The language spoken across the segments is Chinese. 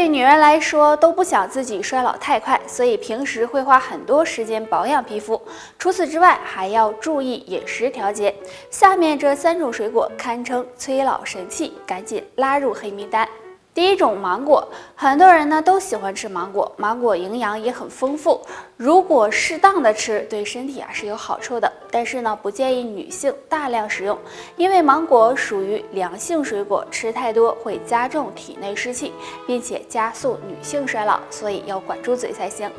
对女人来说，都不想自己衰老太快，所以平时会花很多时间保养皮肤。除此之外，还要注意饮食调节。下面这3种水果堪称催老神器，赶紧拉入黑名单。第一种芒果，很多人呢都喜欢吃芒果，芒果营养也很丰富，如果适当的吃，对身体是有好处的。但是呢，不建议女性大量食用，因为芒果属于凉性水果，吃太多会加重体内湿气，并且加速女性衰老，所以要管住嘴才行。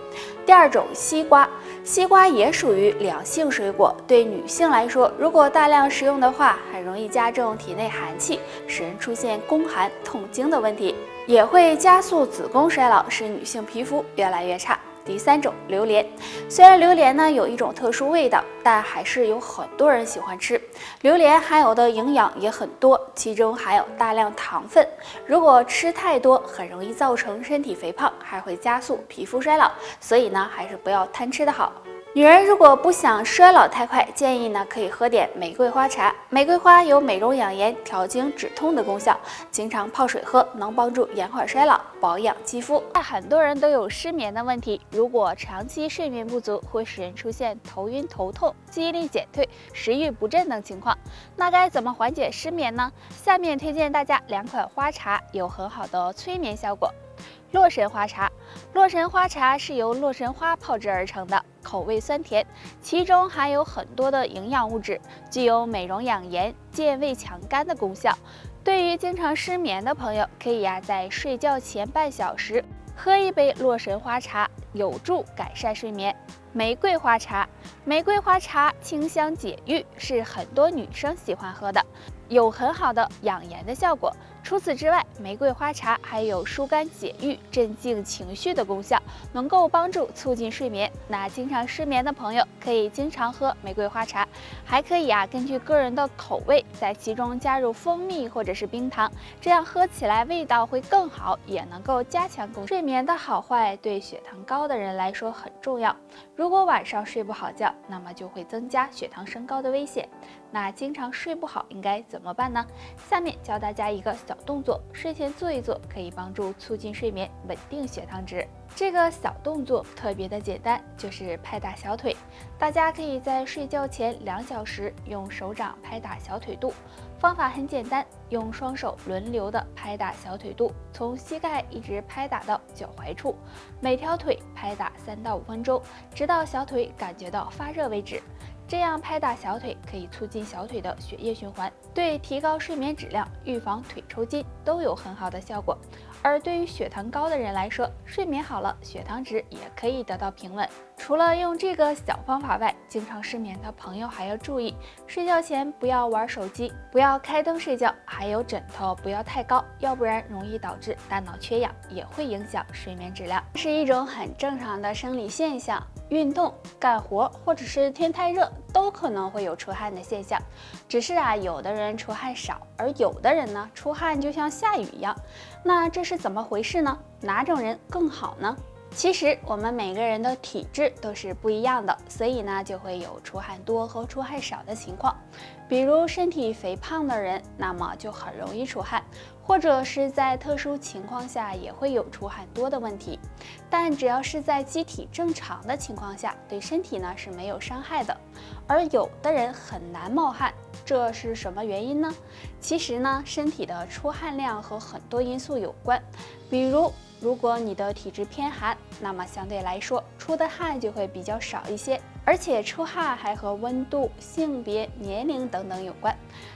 第二种西瓜，西瓜也属于凉性水果，对女性来说，如果大量食用的话，很容易加重体内寒气，使人出现宫寒、痛经的问题，也会加速子宫衰老，使女性皮肤越来越差。第3种榴莲，虽然榴莲呢有一种特殊味道，但还是有很多人喜欢吃。榴莲含有的营养也很多，其中含有大量糖分，如果吃太多，很容易造成身体肥胖，还会加速皮肤衰老，所以呢，还是不要贪吃的好。女人如果不想衰老太快，建议呢可以喝点玫瑰花茶。玫瑰花有美容养颜、调经止痛的功效，经常泡水喝能帮助延缓衰老、保养肌肤。很多人都有失眠的问题，如果长期睡眠不足，会使人出现头晕、头痛、记忆力减退、食欲不振等情况。那该怎么缓解失眠呢？下面推荐大家2款花茶，有很好的催眠效果。洛神花茶，洛神花茶是由洛神花泡制而成的，口味酸甜，其中含有很多的营养物质，具有美容养颜、健胃强肝的功效。对于经常失眠的朋友，可以在睡觉前半小时喝一杯洛神花茶，有助改善睡眠。玫瑰花茶，玫瑰花茶清香解郁，是很多女生喜欢喝的，有很好的养颜的效果。除此之外，玫瑰花茶还有疏肝解郁、镇静情绪的功效，能够帮助促进睡眠。那经常失眠的朋友可以经常喝玫瑰花茶，还可以根据个人的口味，在其中加入蜂蜜或者是冰糖，这样喝起来味道会更好，也能够加强睡眠的好坏。对血糖高的人来说很重要，如果晚上睡不好觉，那么就会增加血糖升高的危险。那经常睡不好应该怎么办呢？下面教大家一个小动作，睡前做一做，可以帮助促进睡眠，稳定血糖值。这个小动作特别的简单，就是拍打小腿。大家可以在睡觉前2小时用手掌拍打小腿肚，方法很简单，用双手轮流的拍打小腿肚，从膝盖一直拍打到脚踝处，每条腿拍打3到5分钟，直到小腿感觉到发热为止。这样拍打小腿可以促进小腿的血液循环，对提高睡眠质量、预防腿抽筋都有很好的效果。而对于血糖高的人来说，睡眠好了，血糖值也可以得到平稳。除了用这个小方法外，经常失眠的朋友还要注意，睡觉前不要玩手机，不要开灯睡觉，还有枕头不要太高，要不然容易导致大脑缺氧，也会影响睡眠质量。是一种很正常的生理现象，运动、干活或者是天太热，都可能会有出汗的现象。只是有的人出汗少，而有的人呢出汗就像下雨一样。那这是怎么回事呢？哪种人更好呢？其实我们每个人的体质都是不一样的，所以呢就会有出汗多和出汗少的情况。比如身体肥胖的人，那么就很容易出汗，或者是在特殊情况下也会有出汗多的问题。但只要是在机体正常的情况下，对身体呢是没有伤害的。而有的人很难冒汗，这是什么原因呢？其实呢，身体的出汗量和很多因素有关，比如果你的体质偏寒，那么相对来说出的汗就会比较少一些，而且出汗还和温度、性别、年龄等等有关。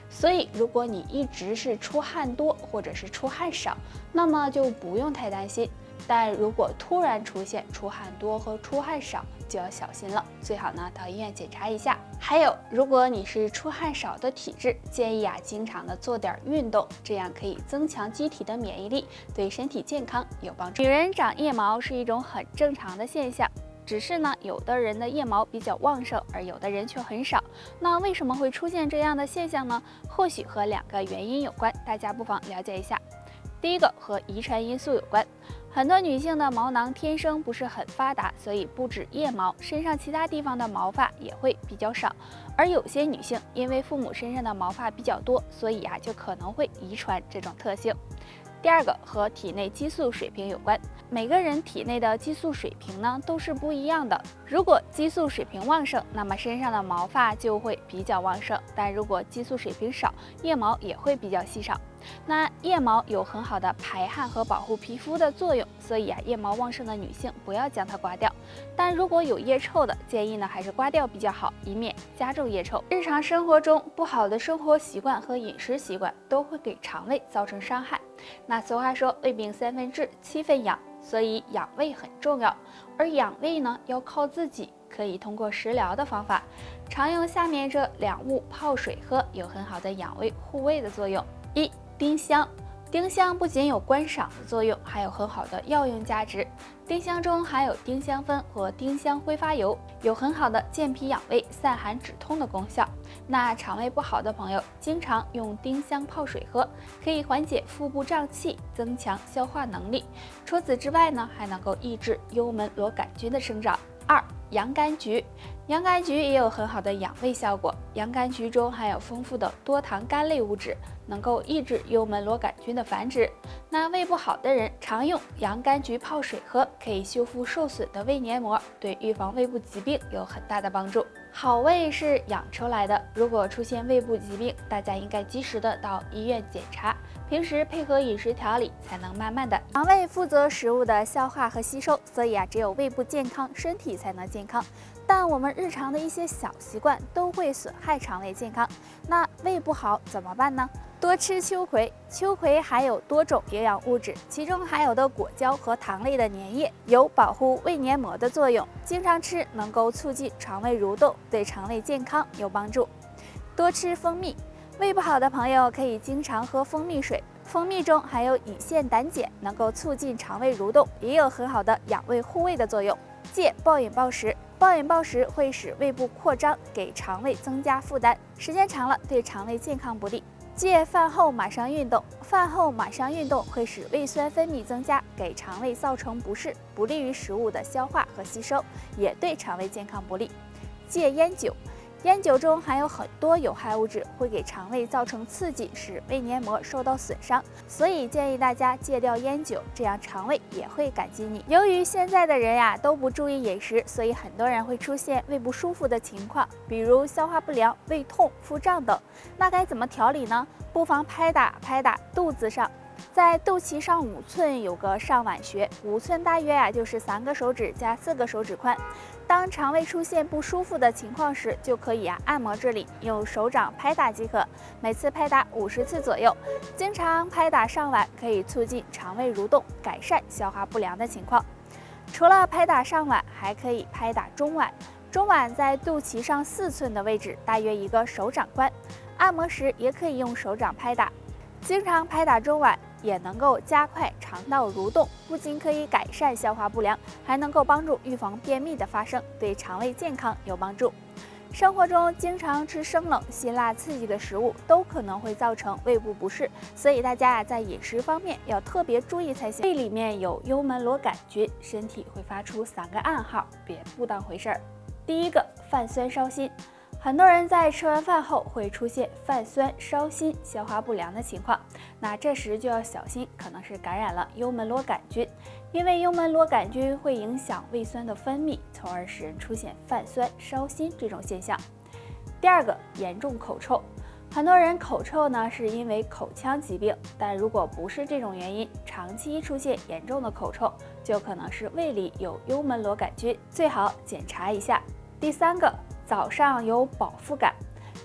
所以如果你一直是出汗多或者是出汗少，那么就不用太担心。但如果突然出现出汗多和出汗少，就要小心了，最好呢到医院检查一下。还有，如果你是出汗少的体质，建议经常的做点运动，这样可以增强机体的免疫力，对身体健康有帮助。女人长腋毛是一种很正常的现象，只是呢有的人的腋毛比较旺盛，而有的人却很少。那为什么会出现这样的现象呢？或许和2个原因有关，大家不妨了解一下。第一个和遗传因素有关，很多女性的毛囊天生不是很发达，所以不止腋毛，身上其他地方的毛发也会比较少。而有些女性因为父母身上的毛发比较多，所以就可能会遗传这种特性。第二个和体内激素水平有关，每个人体内的激素水平呢都是不一样的。如果激素水平旺盛，那么身上的毛发就会比较旺盛；但如果激素水平少，腋毛也会比较稀少。那腋毛有很好的排汗和保护皮肤的作用，所以腋毛旺盛的女性不要将它刮掉。但如果有腋臭的，建议呢还是刮掉比较好，以免加重腋臭。日常生活中不好的生活习惯和饮食习惯都会给肠胃造成伤害。那俗话说胃病3分治7分养，所以养胃很重要。而养胃呢要靠自己，可以通过食疗的方法，常用下面这2物泡水喝，有很好的养胃护胃的作用。1、丁香。丁香不仅有观赏的作用，还有很好的药用价值。丁香中含有丁香酚和丁香挥发油，有很好的健脾养胃、散寒止痛的功效。那肠胃不好的朋友，经常用丁香泡水喝，可以缓解腹部胀气，增强消化能力。除此之外呢，还能够抑制幽门螺杆菌的生长。2、洋甘菊。洋甘菊也有很好的养胃效果，洋甘菊中含有丰富的多糖苷类物质，能够抑制幽门螺杆菌的繁殖。那胃不好的人常用洋甘菊泡水喝，可以修复受损的胃黏膜，对预防胃部疾病有很大的帮助。好胃是养出来的，如果出现胃部疾病，大家应该及时的到医院检查，平时配合饮食调理，才能慢慢的。肠胃负责食物的消化和吸收，所以只有胃部健康，身体才能健康。但我们日常的一些小习惯都会损害肠胃健康，那胃不好怎么办呢？多吃秋葵，秋葵含有多种营养物质，其中含有的果胶和糖类的粘液有保护胃黏膜的作用，经常吃能够促进肠胃蠕动，对肠胃健康有帮助。多吃蜂蜜，胃不好的朋友可以经常喝蜂蜜水，蜂蜜中含有乙酰胆碱，能够促进肠胃蠕动，也有很好的养胃护胃的作用。戒暴饮暴食，暴饮暴食会使胃部扩张，给肠胃增加负担，时间长了对肠胃健康不利。戒饭后马上运动，饭后马上运动会使胃酸分泌增加，给肠胃造成不适，不利于食物的消化和吸收，也对肠胃健康不利。戒烟酒，烟酒中含有很多有害物质，会给肠胃造成刺激，使胃黏膜受到损伤，所以建议大家戒掉烟酒，这样肠胃也会感激你。由于现在的人都不注意饮食，所以很多人会出现胃不舒服的情况，比如消化不良、胃痛、腹胀等。那该怎么调理呢？不妨拍打肚子上，在肚脐上5寸有个上脘穴，5寸大约就是3个手指加4个手指宽。当肠胃出现不舒服的情况时，就可以按摩这里，用手掌拍打即可，每次拍打50次左右。经常拍打上脘可以促进肠胃蠕动，改善消化不良的情况。除了拍打上脘，还可以拍打中脘。中脘在肚脐上4寸的位置，大约1个手掌宽。按摩时也可以用手掌拍打。经常拍打中脘也能够加快肠道蠕动，不仅可以改善消化不良，还能够帮助预防便秘的发生，对肠胃健康有帮助。生活中经常吃生冷、辛辣刺激的食物，都可能会造成胃部不适，所以大家在饮食方面要特别注意才行。胃里面有幽门螺杆菌，身体会发出3个暗号，别不当回事儿。第一个，泛酸烧心。很多人在吃完饭后会出现泛酸、烧心、消化不良的情况，那这时就要小心，可能是感染了幽门螺杆菌，因为幽门螺杆菌会影响胃酸的分泌，从而使人出现泛酸、烧心这种现象。第二个，严重口臭。很多人口臭呢是因为口腔疾病，但如果不是这种原因，长期出现严重的口臭，就可能是胃里有幽门螺杆菌，最好检查一下。第三个，早上有饱腹感。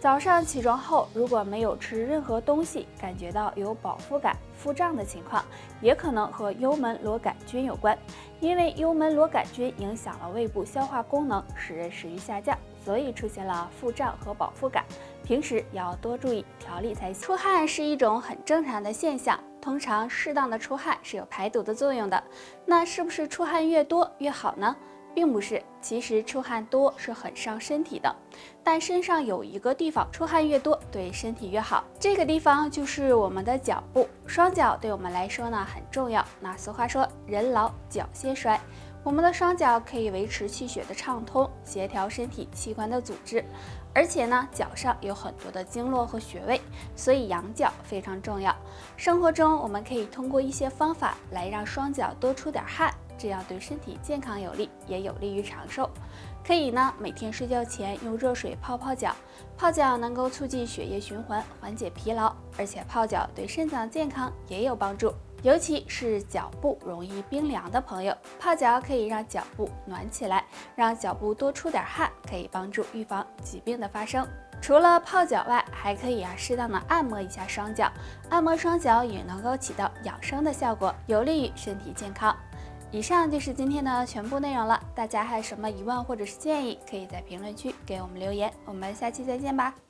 早上起床后，如果没有吃任何东西，感觉到有饱腹感、腹胀的情况，也可能和幽门螺杆菌有关。因为幽门螺杆菌影响了胃部消化功能，使人食欲下降，所以出现了腹胀和饱腹感。平时要多注意调理才行。出汗是一种很正常的现象，通常适当的出汗是有排毒的作用的。那是不是出汗越多越好呢？并不是，其实出汗多是很伤身体的，但身上有一个地方出汗越多对身体越好，这个地方就是我们的脚部。双脚对我们来说呢很重要，那俗话说人老脚先衰，我们的双脚可以维持气血的畅通，协调身体器官的组织，而且呢，脚上有很多的经络和穴位，所以养脚非常重要。生活中我们可以通过一些方法来让双脚多出点汗，这样对身体健康有利，也有利于长寿。可以呢，每天睡觉前用热水泡泡脚，泡脚能够促进血液循环，缓解疲劳，而且泡脚对肾脏健康也有帮助。尤其是脚部容易冰凉的朋友，泡脚可以让脚部暖起来，让脚部多出点汗，可以帮助预防疾病的发生。除了泡脚外，还可以适当的按摩一下双脚，按摩双脚也能够起到养生的效果，有利于身体健康。以上就是今天的全部内容了，大家还有什么疑问或者是建议，可以在评论区给我们留言，我们下期再见吧。